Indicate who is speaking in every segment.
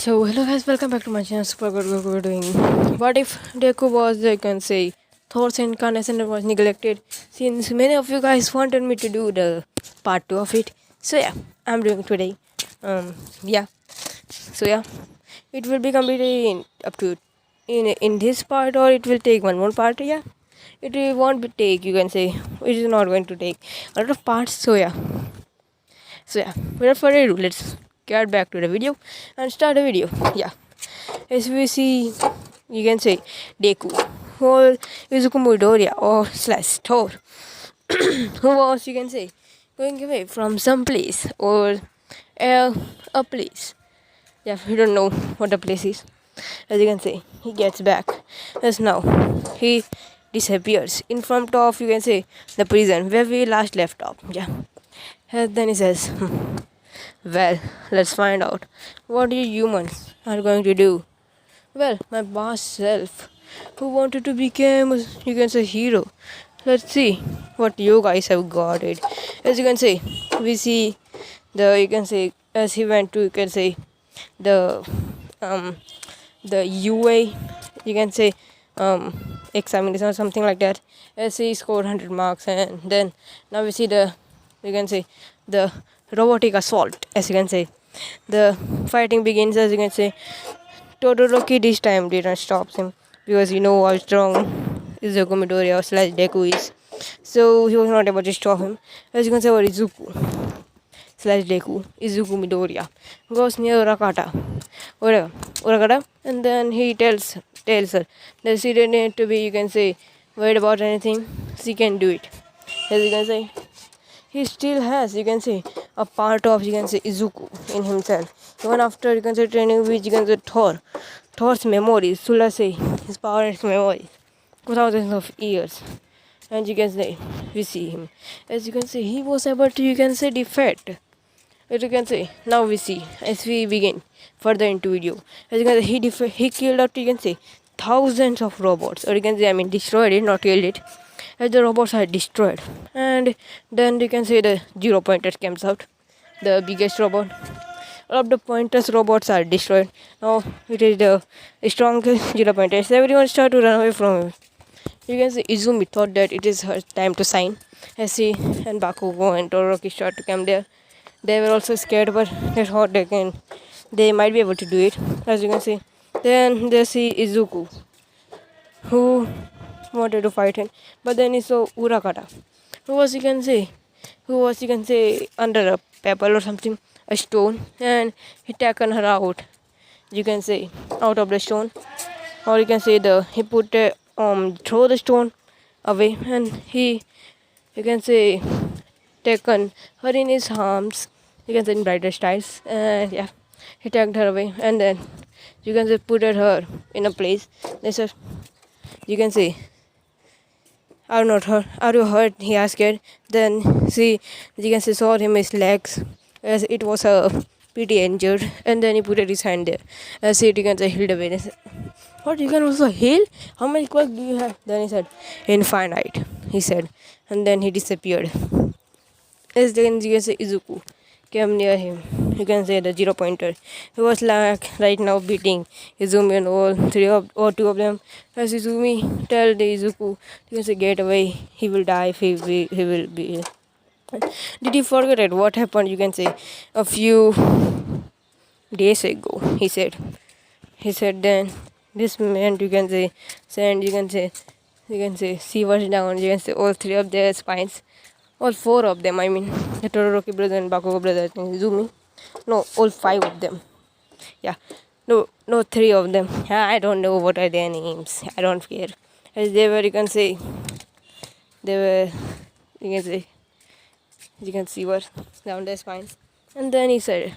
Speaker 1: So hello guys, welcome back to my channel. Super good Goku doing. What if Deku was, I can say, Thor's incarnation was neglected? Since many of you guys wanted me to do the part 2 of it, so yeah, I'm doing today. Yeah. So yeah, it will be completely up to in this part, or it will take one more part. Yeah, it won't be take. You can say it is not going to take a lot of parts. So yeah, without further ado, let's get back to the video and start the video. Yeah, as we see, you can say Deku, or Izuku Midoriya, or slash Thor, who was, you can say, going away from some place or a place. Yeah, we don't know what the place is. As you can say, he gets back. As now, he disappears in front of, you can say, the prison where we last left off. Yeah. And then he says, well, let's find out what you humans are going to do. Well, my boss self, who wanted to become, you can say, hero. Let's see what you guys have got it. As you can say, we see you can say, as he went to, you can say, the um the UA, you can say, examination or something like that. As he scored 100 marks, and then now we see you can say, the robotic assault. As you can say, the fighting begins. As you can say, Todoroki this time didn't stop him because you know how strong Izuku Midoriya slash Deku is. So he was not able to stop him. As you can say, what Izuku slash Deku, Izuku Midoriya goes near Urakata, and then he tells her that she didn't need to be, you can say, worried about anything. She can do it. As you can say, he still has, you can say, a part of, you can say, Izuku in himself. Even after, you can say, training with, you can say, Thor's memories, so let's say his power and his memories for thousands of years. And you can say, we see him. As you can say, he was able to, you can say, defeat. As you can say, now we see, as we begin further into video. As you can say, he killed out, you can say, thousands of robots. Or you can say, I mean, destroyed it, not killed it. As the robots are destroyed, and then you can say the zero pointers comes out, the biggest robot. All of the pointers robots are destroyed. Now it is the strongest zero pointers. Everyone start to run away from him. You can say Izumi thought that it is her time to sign. As she and Bakugo and Todoroki start to come there, they were also scared, but they thought they might be able to do it. As you can see, then they see Izuku, who wanted to fight him, but then he saw Urakata, who was, you can say, under a pebble or something, a stone, and he taken her out, you can say, out of the stone. Or you can say, he put throw the stone away, and he, you can say, taken her in his arms, you can say, in brighter styles, and yeah, he took her away, and then you can say, put her in a place. They said, you can say, are not hurt? Are you hurt? He asked her. Then you can see, saw him his legs, as it was a pretty injured, and then he put his hand there. As you can say, healed away. What, you can also heal? How many quirks do you have? Then he said, infinite. He said, and then he disappeared. As then you can say, Izuku came near him. You can say the zero pointer. He was like right now beating Izumi and all two of them. As Izumi tell the Izuku, you can say, get away. He will die if he will be. Did you forget it? What happened? You can say a few days ago. He said. Then this man, you can say, send. You can say shivers down. You can say all three of their spines. All four of them, I mean, the Todoroki brother and Bakugo brother, and Izumi. No, all five of them. Yeah. No, three of them. I don't know what are their names. I don't care. As they were, you can say, you can see what down their spines. And then he said,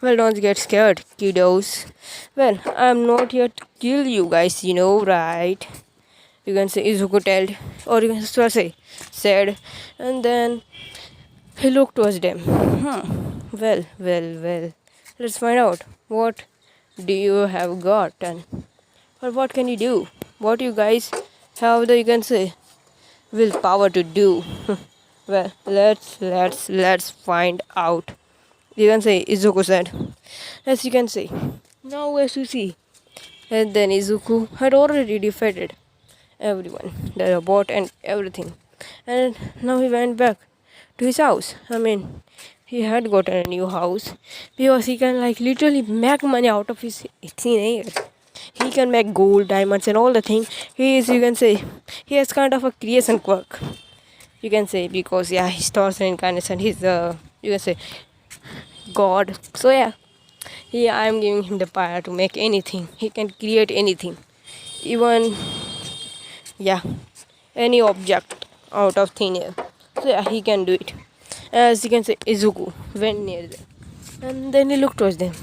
Speaker 1: well, don't get scared, kiddos. Well, I'm not here to kill you guys, you know, right? You can say Izuku told, or you can say said, and then he looked towards them. Well. Let's find out. What do you have got, and or what can you do? What you guys have the, you can say, willpower to do? Well, let's find out. you can say Izuku said. As you can say. Now as you see. And then Izuku had already defeated everyone, the robot and everything. And now he went back to his house. I mean, he had gotten a new house because he can like literally make money out of his thin air. He can make gold, diamonds, and all the thing. He is, you can say, he has kind of a creation quirk. You can say because yeah, he's Thor's reincarnation. He's the you can say God. So yeah, I'm giving him the power to make anything. He can create anything, even yeah, any object out of thin air. So yeah, he can do it. As you can say, Izuku went near them, and then he looked towards them.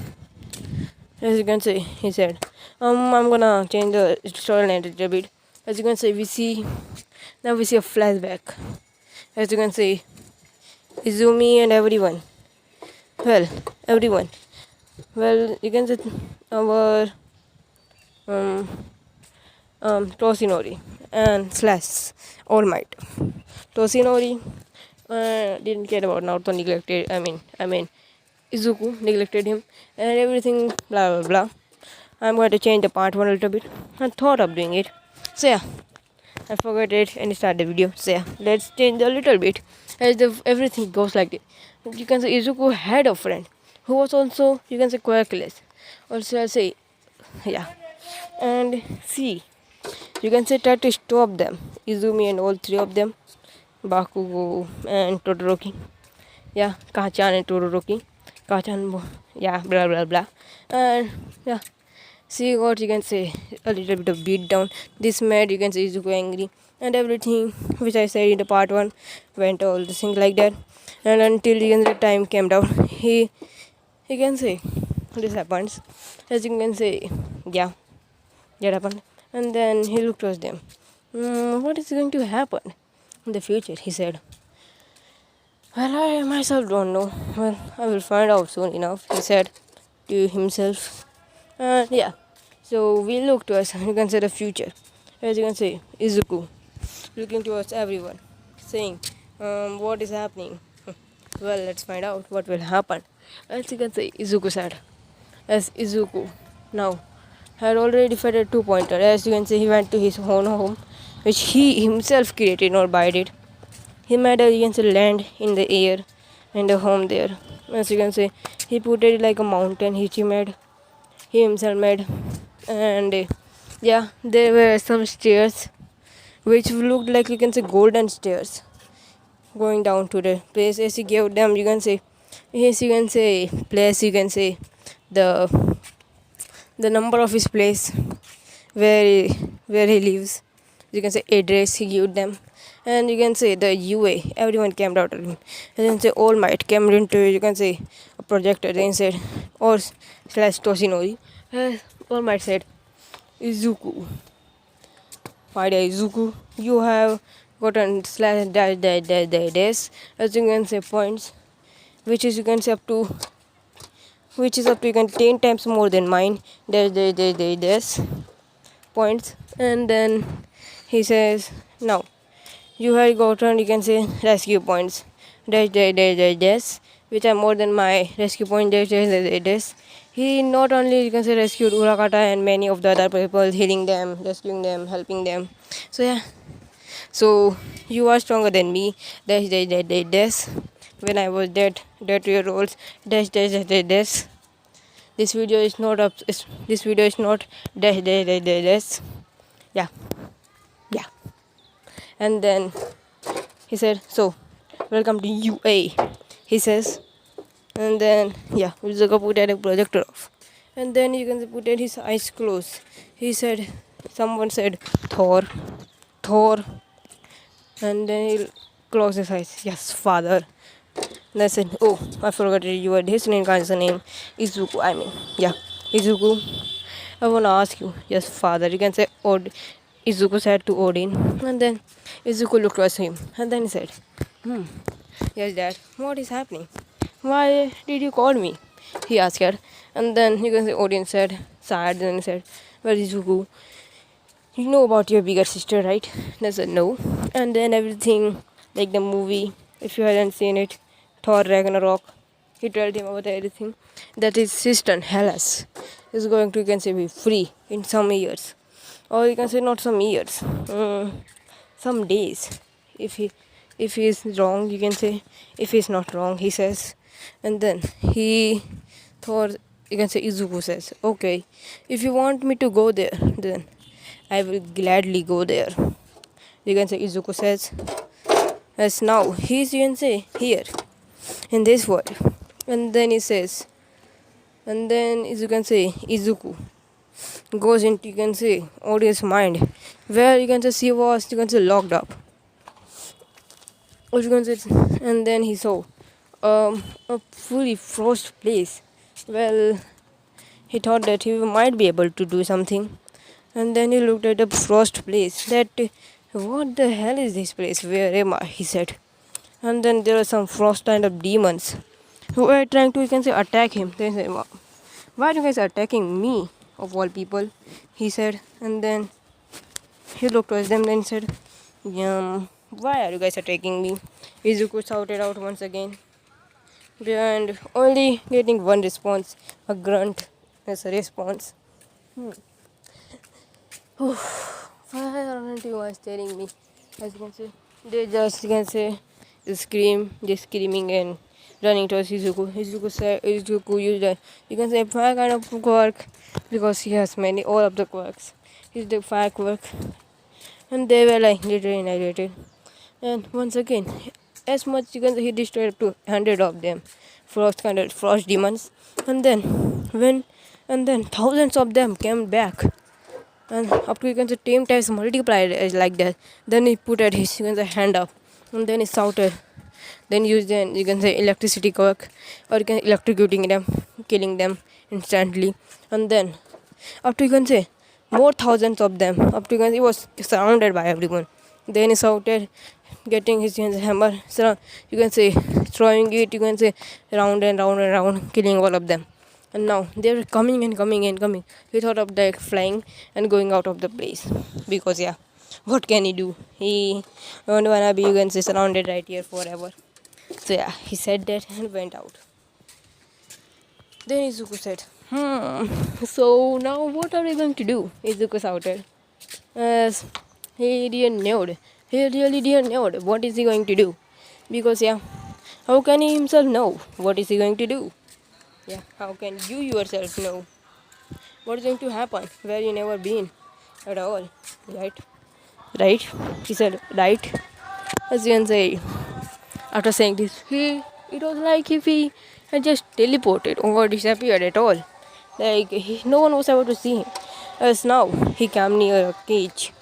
Speaker 1: As you can see, he said, I'm gonna change the storyline a little bit. As you can see, now we see a flashback. As you can see, Izumi and everyone. Well, everyone. Well, you can say our um, Toshinori and slash All Might. Toshinori didn't care about Naruto neglected. I mean, Izuku neglected him and everything. Blah blah blah. I'm going to change the part one a little bit. I thought of doing it. So yeah, I forgot it and start the video. So yeah, let's change a little bit. As everything goes like this. You can say Izuku had a friend who was also you can say quirkless. Also I'll say yeah. And see, you can say try to stop them. Izumi and all three of them. Bakugo and Todoroki. Yeah, Kachan and Todoroki. Kachan yeah, blah blah blah. And yeah. See what you can say, a little bit of beat down. This made you can say Izuku angry and everything which I said in the part one went all the things like that. And until the time came down, he can say this happens. As you can say, yeah, that happened. And then he looked towards them. What is going to happen in the future? He said. Well, I myself don't know. Well, I will find out soon enough. He said to himself. Yeah, so we look towards, you can say the future. As you can say, Izuku looking towards everyone, saying, what is happening? Well, let's find out what will happen. As you can say, Izuku said, as Izuku now had already defeated 2 pointer. As you can see, he went to his own home, which he himself created, not by it. He made a you can say land in the air and a home there. As you can say, he put it like a mountain which he himself made. And yeah, there were some stairs which looked like you can say golden stairs going down to the place. As he gave them you can say place, you can say the number of his place where he lives, you can say address he gave them. And you can say the UA, everyone came out of him. And then say All Might came into you can say a projector. Then said or slash Toshinori. All Might said, Izuku, my dear Izuku, you have gotten slash dash as you can say points, which is you can say up to you can 10 times more than mine. Dash points. And then he says now you have gotten you can say rescue points dash which are more than my rescue point dash. He not only you can say rescued Urakata and many of the other people, healing them, rescuing them, helping them. So yeah, so you are stronger than me dash when I was dead 2 years old dash. This video is not up. This video is not dash. Yeah. And then he said, so welcome to UA, he says. And then yeah, Uzuka put a projector off. And then you can put his eyes closed. He said, someone said Thor. And then he closed his eyes. Yes, father. And I said, oh, I forgot your his name Izuku. Izuku. I wanna ask you. Yes, father. You can say Izuku said to Odin. And then Izuku looked towards him. And then he said, yes, dad, what is happening? Why did you call me? He asked her. And then you can say Odin said, sad. Then he said, well, Izuku, you know about your bigger sister, right? They said no. And then everything like the movie, if you hadn't seen it, Thor Ragnarok, he told him about everything, that his sister Hellas is going to, you can say, be free in some years, or you can say not some years, some days. If he is wrong, you can say, if he's not wrong, he says. And then he thought, you can say, Izuku says, okay, if you want me to go there, then I will gladly go there. You can say Izuku says, as now he's, you can say, here in this world. And then he says, and then, as you can say, Izuku goes into, you can say, audience mind, where, you can say, she was, you can say, locked up, or you can say. And then he saw a fully frost place. Well, he thought that he might be able to do something. And then he looked at the frost place, that what the hell is this place, where am I, he said. And then there are some frost kind of demons who were trying to, you can say, attack him. They said, why are you guys attacking me, of all people, he said. And then he looked towards them and said, why are you guys attacking me? Izuku shouted out once again, and only getting one response, a grunt as a response. Why aren't you guys telling me? As you can say, they just, you can say, screaming and running towards Izuku. Izuku used a, you can say, fire kind of quirk, because he has many, all of the quirks. He's the fire quirk, and they were like literally annihilated. And once again, as much, you can say, he destroyed up to 100 of them, frost demons. And then thousands of them came back. And after, you can say, 10 times multiplied like that, then he put at his, you can say, hand up, and then he shouted, then used an, you can say, electricity quirk, or you can electrocuting them, killing them instantly. And then after, you can say, more thousands of them, after, you can say, he was surrounded by everyone. Then he shouted, getting his, you can say, hammer, you can say, throwing it, you can say, round and round and round, killing all of them. And now they're coming and coming and coming. He thought of like flying and going out of the place, because yeah, what can he do? He don't wanna be, you can say, surrounded right here forever. So yeah, he said that and went out. Then Izuku said, so now what are we going to do? Izuku shouted, as he didn't know. He really didn't know what is he going to do, because yeah, how can he himself know what is he going to do? Yeah, how can you yourself know what is going to happen where you never been at all, right? Right? He said, right? As you can say, after saying this, it was like if he had just teleported or disappeared at all. Like, no one was able to see him. As now, he came near a cage,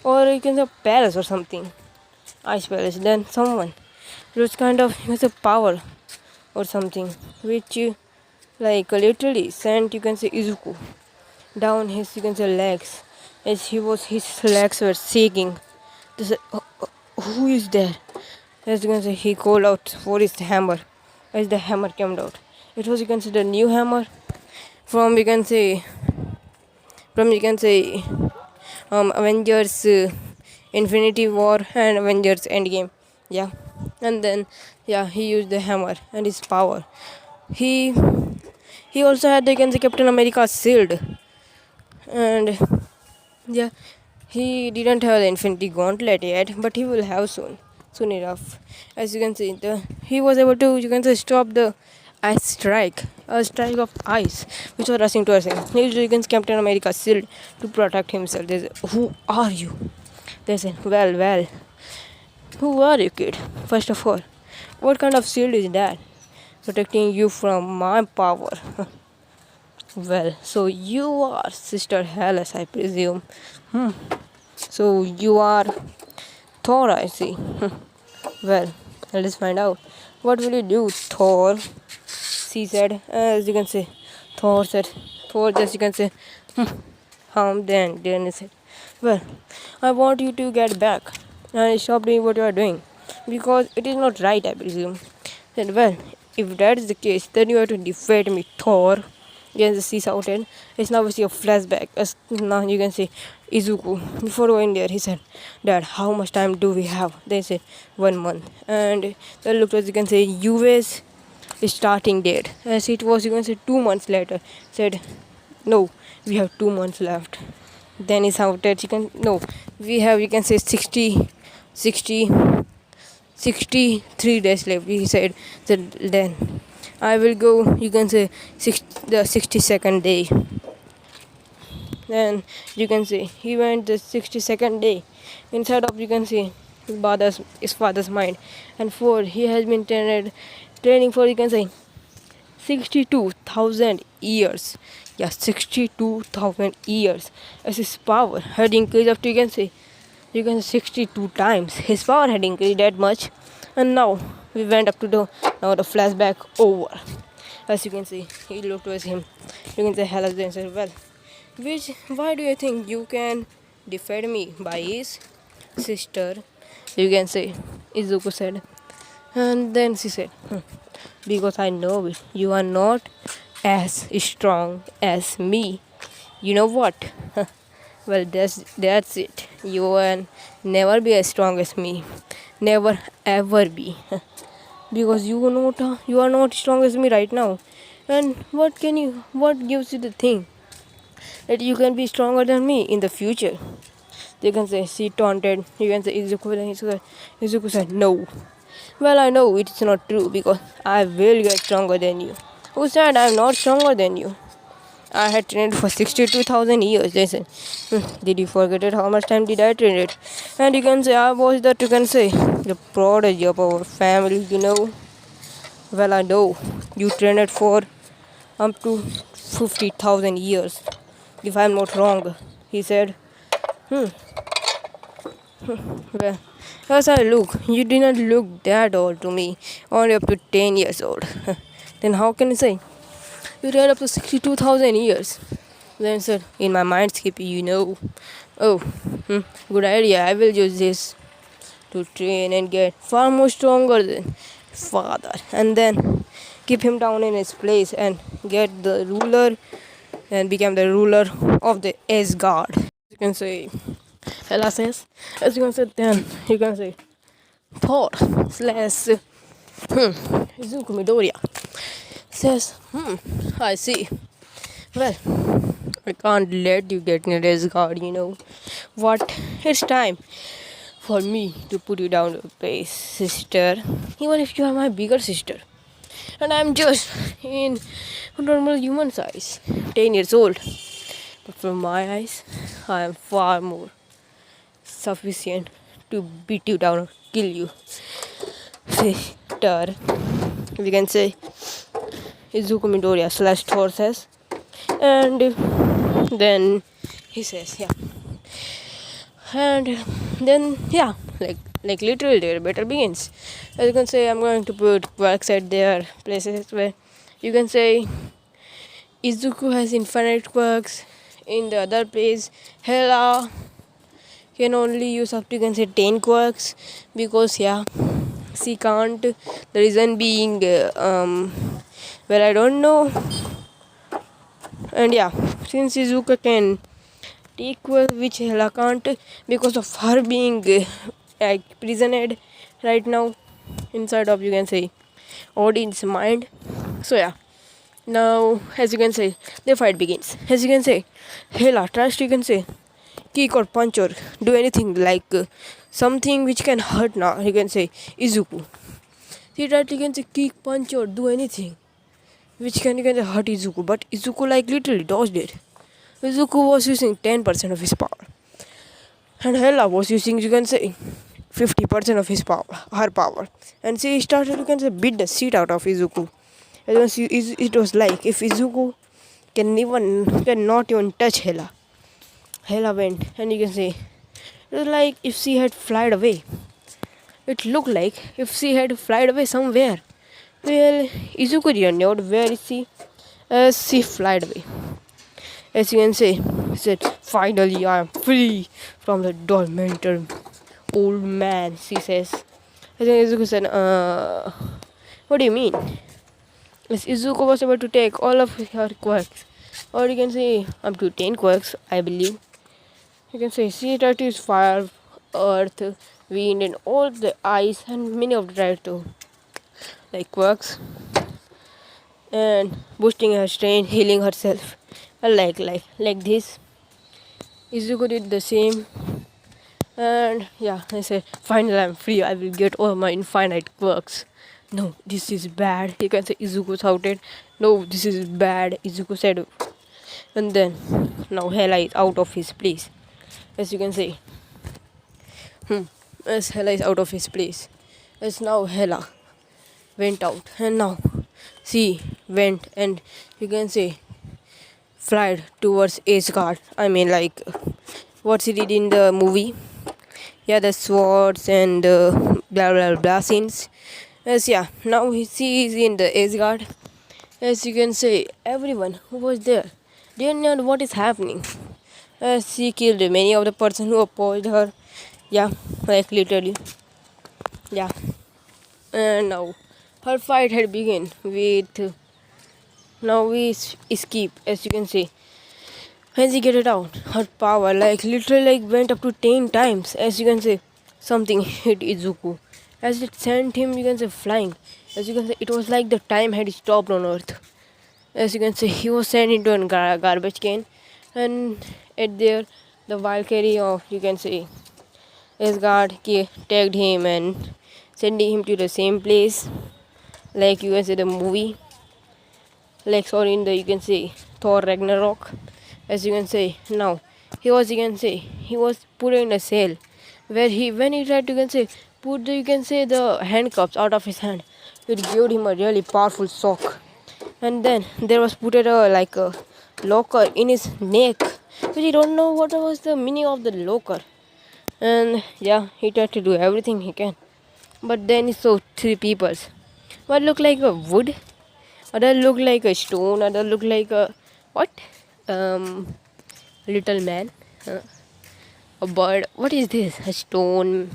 Speaker 1: or you can say a palace or something, ice palace. Then someone, it was kind of, you can say, power or something, which like literally sent, you can say, Izuku down his, you can say, legs, as his legs were shaking. They said, who is there? As you can say, he called out for his hammer, as the hammer came out. It was, you can say, the new hammer from, you can say, Avengers Infinity War and Avengers Endgame. Yeah. And then yeah, he used the hammer and his power. He also had the, you can say, Captain America's shield. And yeah, he didn't have the Infinity Gauntlet yet, but he will have soon enough. As you can see, he was able to, you can say, stop the a strike of ice which was rushing towards him. He used, you can see, Captain America's shield to protect himself. They said, who are you? They said, well, who are you, kid? First of all, what kind of shield is that protecting you from my power? Well, so you are Sister Hellas, I presume. So you are Thor, I see. Well, let's find out. What will you do, Thor? She said, as you can say, Thor just, you can say, then he said, well, I want you to get back and stop doing what you are doing, because it is not right, I presume. Said, well, if that is the case, then you have to defeat me, Thor. Yes, she shouted. It's now we see a flashback. As now you can see Izuku. Before going there, he said, Dad, how much time do we have? They said 1 month. And they looked, as you can say, US starting date. As it was, you can say 2 months later, said, no, we have 2 months left. Then he shouted, you can, no, we have, you can say 60, 63 days left. He said, then I will go, you can say, the 62nd day. Then you can see he went the 62nd day inside of, you can see, his father's mind. And for he has been training for, you can say, 62,000 years. Yeah, 62,000 years. As his power had increased up to, you can say 62 times. His power had increased that much. And now we went up to the flashback over. As you can see, he looked towards him. You can say hello and said, well, why do you think you can defend me by his sister? You can say, Izuku said. And then she said, because I know it. You are not as strong as me. You know what? Well, that's it. You will never be as strong as me. Never ever be. Because you are not strong as me right now. And what gives you the thing that you can be stronger than me in the future? You can say she taunted. You can say Izuku, and Izuku said no. Well, I know it's not true because I will get stronger than you. Who said I'm not stronger than you? I had trained for 62,000 years. They said, did you forget it? How much time did I train it? And you can say I was that, you can say, the prodigy of our family, Well, I know you trained it for up to 50,000 years. If I'm not wrong, he said. Well, as I look, you did not look that old to me, only up to 10 years old. Then how can you say? You read up to 62,000 years. Then said, in my mind, Skippy, Oh, good idea. I will use this to train and get far more stronger than father. And then keep him down in his place and get the ruler and become the ruler of the Asgard. You can say, Ella says, as you can say, then you can say, Thor slash Izuku Midoriya says, I see. Well, I can't let you get in Asgard, What? It's time for me to put you down to base, sister. Even if you are my bigger sister. And I'm just in normal human size, 10 years old. But from my eyes, I am far more sufficient to beat you down or kill you, sister. We can say Izuku Midoriya slash Thor says. And then he says, yeah. And then, yeah, like literally their battle begins. As you can say, I'm going to put quirks at their places where you can say Izuku has infinite quirks. In the other place, Hela can only use up to, you can say, 10 quirks because, yeah, she can't. The reason being, well, I don't know. And yeah, since Izuku can take quirks which Hela can't because of her being prisoned right now inside of, you can say, Odin's mind. So yeah, now as you can say, the fight begins. As you can say, Hela tries to, you can say, kick or punch or do anything like something which can hurt now, you can say, Izuku. He tried to, you can say, kick, punch or do anything which can, you can say, hurt Izuku, but Izuku like literally dodged it. Izuku was using 10% of his power, and Hela was using, you can say, 50% of her power, and she started, you can say, beat the shit out of Izuku. It was like if Izuku cannot even touch Hela. Hela went, and you can say it was like if she had flied away. It looked like if she had flied away somewhere. Well, Izuku didn't know where is she, as she flied away. As you can say, said, finally I am free from the tormentor, old man, she says. And then Izuku said, what do you mean? As Izuku was about to take all of her quirks, or you can say up to 10 quirks, I believe. You can say she tried to use fire, earth, wind, and all the ice, and many of the tried to like quirks. and boosting her strength, healing herself. Like this. Izuku did the same. And yeah, I said, finally I'm free. I will get all my infinite quirks. No, this is bad. You can say Izuku shouted. No, this is bad. Izuku said. And then now Hela is out of his place. As you can see. As Hela is out of his place. As now Hela went out. And now she went and you can say flied towards Asgard. I mean like what she did in the movie. Yeah, the swords and blah blah blah scenes. As yeah, now she is in the Asgard. As you can say, everyone who was there didn't know what is happening. As she killed many of the person who opposed her. Yeah, like literally. Yeah, and now her fight had begun with. Now we escape, as you can see. When she get it out, her power like literally like went up to 10 times. As you can see, something hit Izuku. As it sent him, you can say flying. As you can see, it was like the time had stopped on Earth. As you can see, he was sent into a garbage can, and at there, the Valkyrie of you can say Asgard tagged him and sending him to the same place, like you can say the movie, like sorry in the you can say Thor Ragnarok. As you can say now, he was you can say he was put in a cell, where he when he tried to you can say put the you can say the handcuffs out of his hand, it gave him a really powerful shock. And then there was put a like a locker in his neck, but he don't know what was the meaning of the locker. And yeah, he tried to do everything he can, but then he saw three peoples. One looked like a wood, other looked like a stone, other looked like a what? Um, little man, a bird. What is this? A stone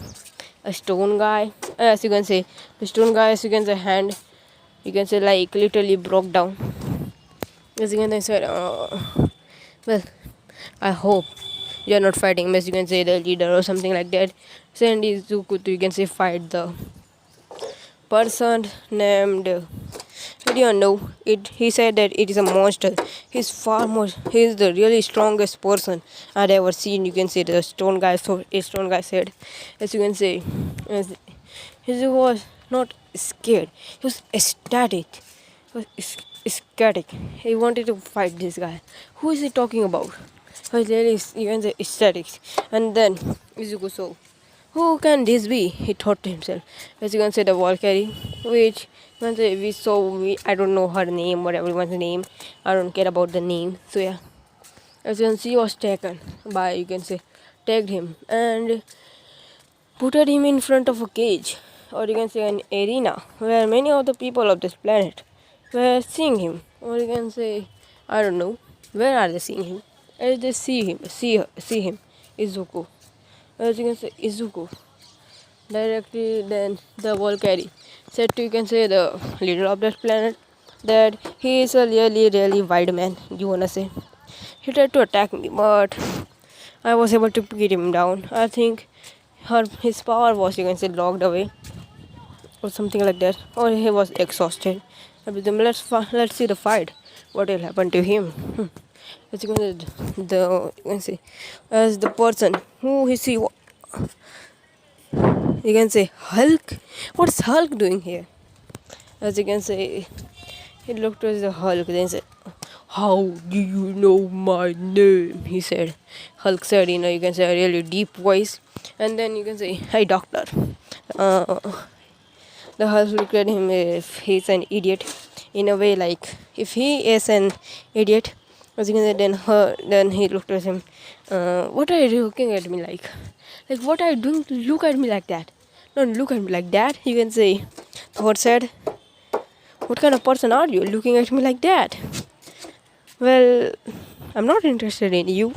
Speaker 1: guy. As you can say, the stone guy. As you can say, hand. You can say like literally broke down. As you can say, well, I hope you are not fighting. As you can say, the leader or something like that. Send Izuku to you can say fight the person named we don't know it. He said that it is a monster. He's far more. He's the really strongest person I'd ever seen. You can say the stone guy. So a stone guy said, as you can say, as he was not scared. He was ecstatic. He was ecstatic. He wanted to fight this guy. Who is he talking about? He was really you can say ecstatic. And then Izuku saw. Who can this be? He thought to himself. As you can say, the Valkyrie, which I don't know her name or everyone's name. I don't care about the name. So yeah, as you can see, was taken by you can say, tagged him and put him in front of a cage, or you can say an arena where many of the people of this planet were seeing him, or you can say I don't know where are they seeing him. As they see him, Izuku. As you can say, Izuku directly then the Valkyrie said to you can say the leader of that planet that he is a really wide man, you wanna say. He tried to attack me, but I was able to get him down. I think his power was you can say locked away or something like that, or he was exhausted. Let's see the fight. What will happen to him? As you can say, you can say as the person who he see you can say Hulk. What's Hulk doing here? As you can say, he looked towards the Hulk. Then said, "How do you know my name?" He said. Hulk said, you can say a really deep voice, and then you can say, "Hey, doctor." Uh, the Hulk looked at him if he's an idiot. In a way, like if he is an idiot, as you can say, then he looked at him. What are you looking at me like? Like, what are you doing to look at me like that? Don't look at me like that. You can say, Thor said, what kind of person are you looking at me like that? Well, I'm not interested in you.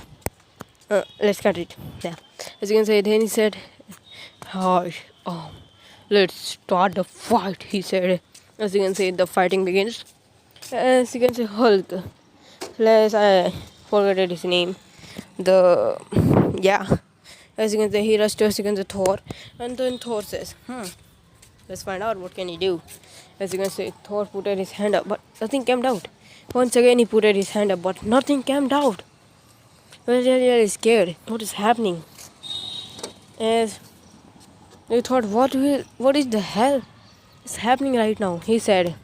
Speaker 1: Let's cut it. Yeah. As you can say, then he said, Hush, let's start the fight, he said. As you can say, the fighting begins. As you can say, Hulk. I forgot his name. Yeah. As you can say, he rushed to as you can say Thor, and then Thor says, Let's find out what can he do. As you can see, Thor put his hand up, but nothing came out. Once again, he put his hand up, but nothing came out. He was really scared. What is happening? As he thought, what is the hell is happening right now? He said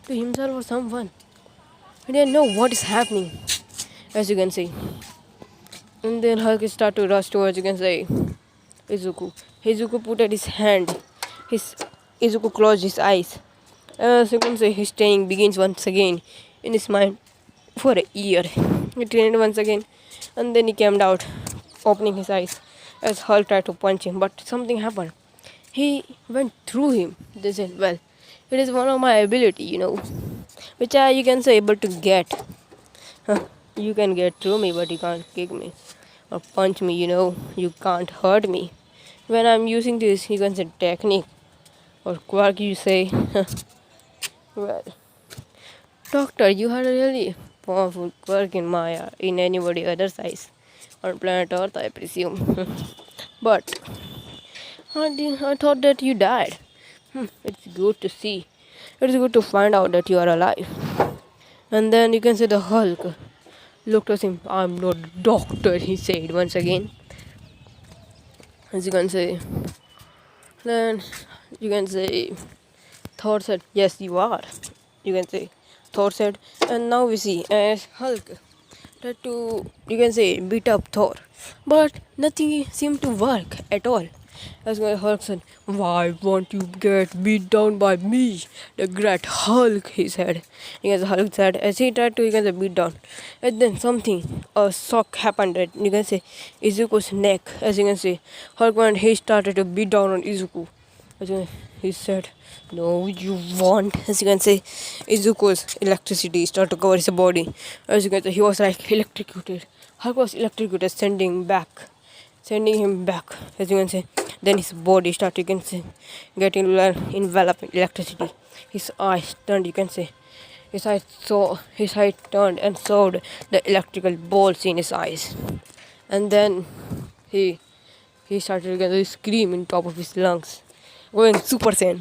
Speaker 1: to himself or someone. He didn't know what is happening. As you can see. And then Hulk started to rush towards, you can say, Izuku. Izuku put out his hand. Izuku closed his eyes. As you can say, his training begins once again in his mind for a year. He trained once again, and then he came out, opening his eyes as Hulk tried to punch him. But something happened. He went through him. They said, well, it is one of my ability, which I, you can say, able to get. You can get through me, but you can't kick me or punch me, you can't hurt me. When I'm using this, you can say technique or quirk, you say. Well, doctor, you had a really powerful quirk in anybody other's eyes on planet Earth, I presume. But I thought that you died. It's good to see. It's good to find out that you are alive. And then you can say the Hulk looked at him. I'm not a doctor, he said once again. As you can say. Then you can say Thor said, yes, you are. You can say Thor said, and now we see as Hulk tried to, you can say, beat up Thor. But nothing seemed to work at all. As Hulk said, why won't you get beat down by me, the great Hulk, he said. Because Hulk said, as he tried to, you can say, beat down. And then a shock happened at, you can say, Izuku's neck. As you can see, Hulk went, he started to beat down on Izuku. He said, no, you won't. As you can say, Izuku's electricity started to cover his body. As you can see, he was like electrocuted. Hulk was electrocuted, sending him back. As you can see, then his body started, you can say, getting enveloped in electricity. His eyes turned, you can say, his eyes turned and saw the electrical bolts in his eyes. And then he started to scream in top of his lungs, going Super Saiyan.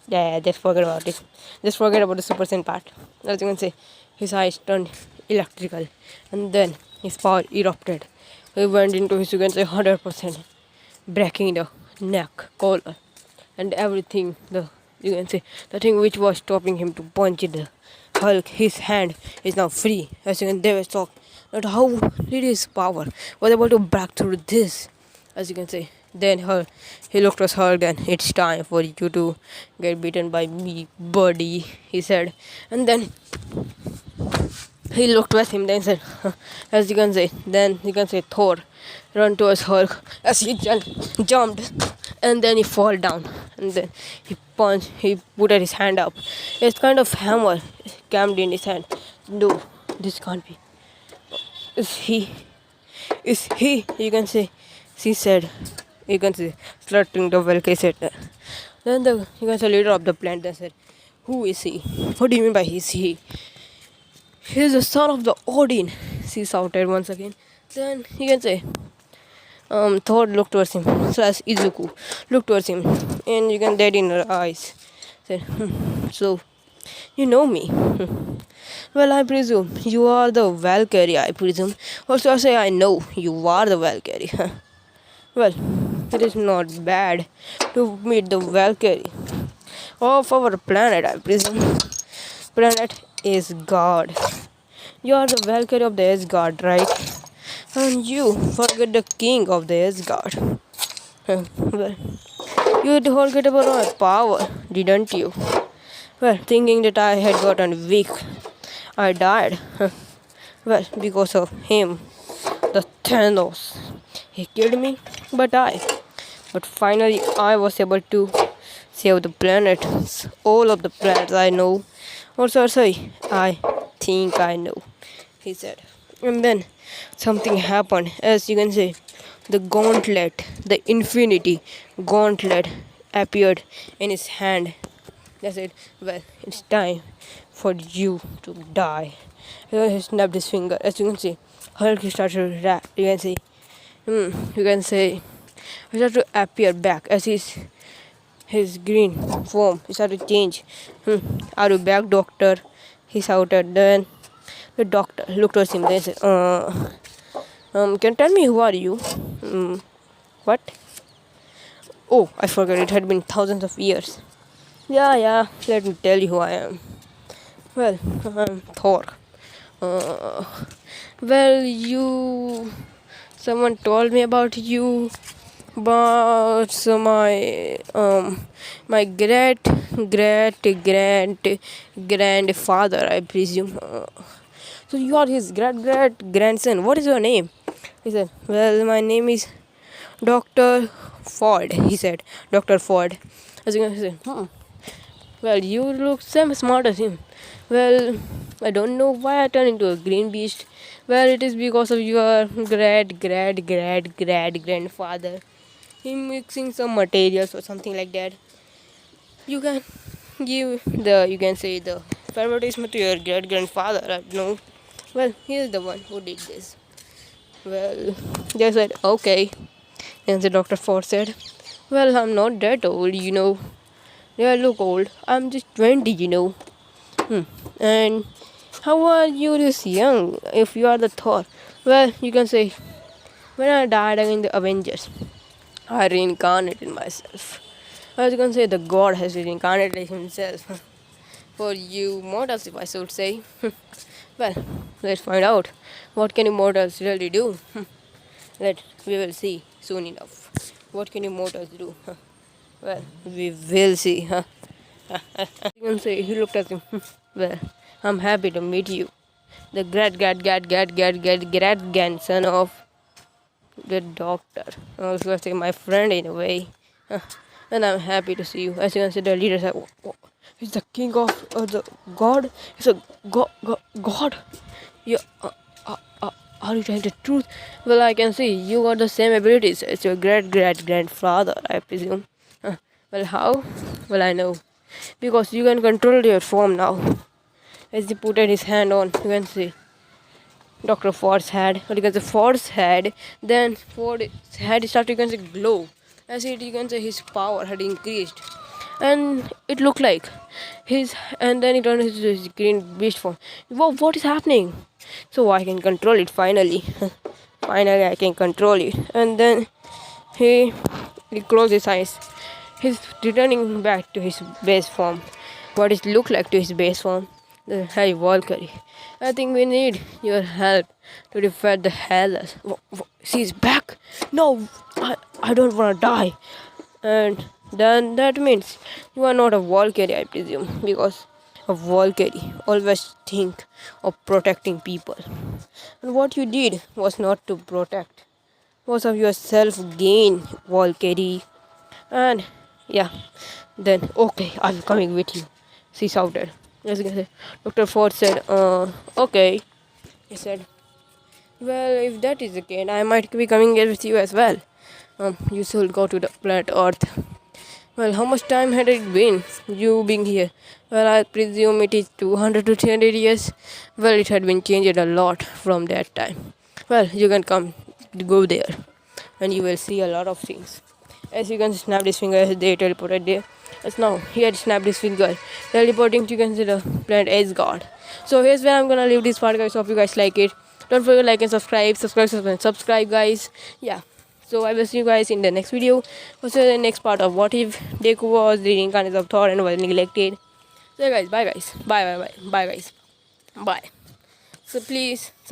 Speaker 1: Yeah, just forget about it. Just forget about the Super Saiyan part. As you can say, his eyes turned electrical, and then his power erupted. He went into his, you can say, 100%, breaking the neck, collar, and everything. You can say the thing which was stopping him to punch the Hulk, his hand is now free. As you can, they were shocked that how did his power was able to break through this. As you can say, then he looked at Hulk, and it's time for you to get beaten by me, buddy, he said. And then he looked at him, then said, as you can say, then you can say Thor run towards Hulk as he jumped, and then he fall down, and then he put his hand up. It's kind of hammer cammed in his hand. No, this can't be. Is he, you can say, she said, you can say, flirting the Valkyrie said. Then you can say leader of the planet then said, who is he? What do you mean by he is he? He is the son of the Odin, she shouted once again. Then you can say, Thor looked towards him, slash Izuku looked towards him, and you can dead in her eyes. Said, so, you know me. Well, I presume you are the Valkyrie, I presume. Also, I say, I know you are the Valkyrie. Well, it is not bad to meet the Valkyrie of our planet, I presume. Planet is God. You are the Valkyrie of the Asgard, right? And you forget the king of the Asgard. Well, you forget about my power, didn't you? Well, thinking that I had gotten weak, I died. Well, because of him, the Thanos. He killed me, but finally I was able to save the planets, all of the planets I know. Also, sorry, I think I know, he said. And then something happened. As you can see, the gauntlet, the infinity gauntlet appeared in his hand. They said, well, it's time for you to die. He snapped his finger. As you can see, Hulk started to rap. You can say, he started to appear back as his his green form started to change. Are you back, doctor? He shouted. Then the doctor looked at him. They said, can you tell me who are you? What? Oh, I forgot. It had been thousands of years. Yeah. Let me tell you who I am. Well, I'm Thor. Uh, well, you. Someone told me about you, but my grandfather, I presume. So you are his grandson. What is your name? He said, well, my name is Dr. Ford. He said, Dr. Ford. As you can say, well, you look same smart as him. Well, I don't know why I turned into a green beast. Well, it is because of your grandfather. He mixing some materials or something like that. You can you can say the favoritism to your great grandfather. I don't know. Well, he is the one who did this. Well, they said, okay. And the Dr. Ford said, well, I'm not that old. Yeah, I look old. I'm just 20. And how are you this young if you are the Thor? Well, you can say, when I died in the Avengers, I reincarnated myself. As you can say, the god has reincarnated himself. For you mortals, if I should say. Well, let's find out. What can you mortals really do? We will see soon enough. What can you mortals do? Well, we will see. You can say, he looked at him. Well, I'm happy to meet you. The great grandson of the doctor. I was going to say my friend in a way. And I'm happy to see you. As you can see, the leader said, he's the king of the god. He's a god. Yeah. Are you trying the truth? Well, I can see you got the same abilities as your great grandfather, I presume. Well, how? Well, I know. Because you can control your form now. As he put his hand on, you can see Dr. Ford's head. Or you can say Ford's head. Then Ford's head started, you can say, glow. As it, you can say his power had increased. And it looked like and then he turned into his green beast form. Wow, what is happening? So I can control it finally. Finally, I can control it. And then he closed his eyes. He's returning back to his base form. What it looked like to his base form. The Hey Valkyrie, I think we need your help to defeat the Hellas. She's back? No, I don't want to die. And then that means you are not a Valkyrie, I presume, because a Valkyrie always think of protecting people. And what you did was not to protect, was of your self-gain, Valkyrie. And yeah, then okay, I'm coming with you, she shouted. As you can say, Dr. Ford said, okay. He said, well, if that is the case, I might be coming here with you as well. You should go to the planet Earth. Well, how much time had it been, you being here? Well, I presume it is 200 to 300 years. Well, it had been changed a lot from that time. Well, you can go there, and you will see a lot of things. As you can snap this finger, as they teleported there. As now, he had snapped his finger, teleporting to consider planet Asgard. So here's where I'm gonna leave this part, guys. Hope you guys like it. Don't forget to like and subscribe, guys. Yeah. So I will see you guys in the next video. Also, the next part of what if Deku was the reincarnation of Thor and was neglected. So guys, bye guys, bye guys, bye. So please.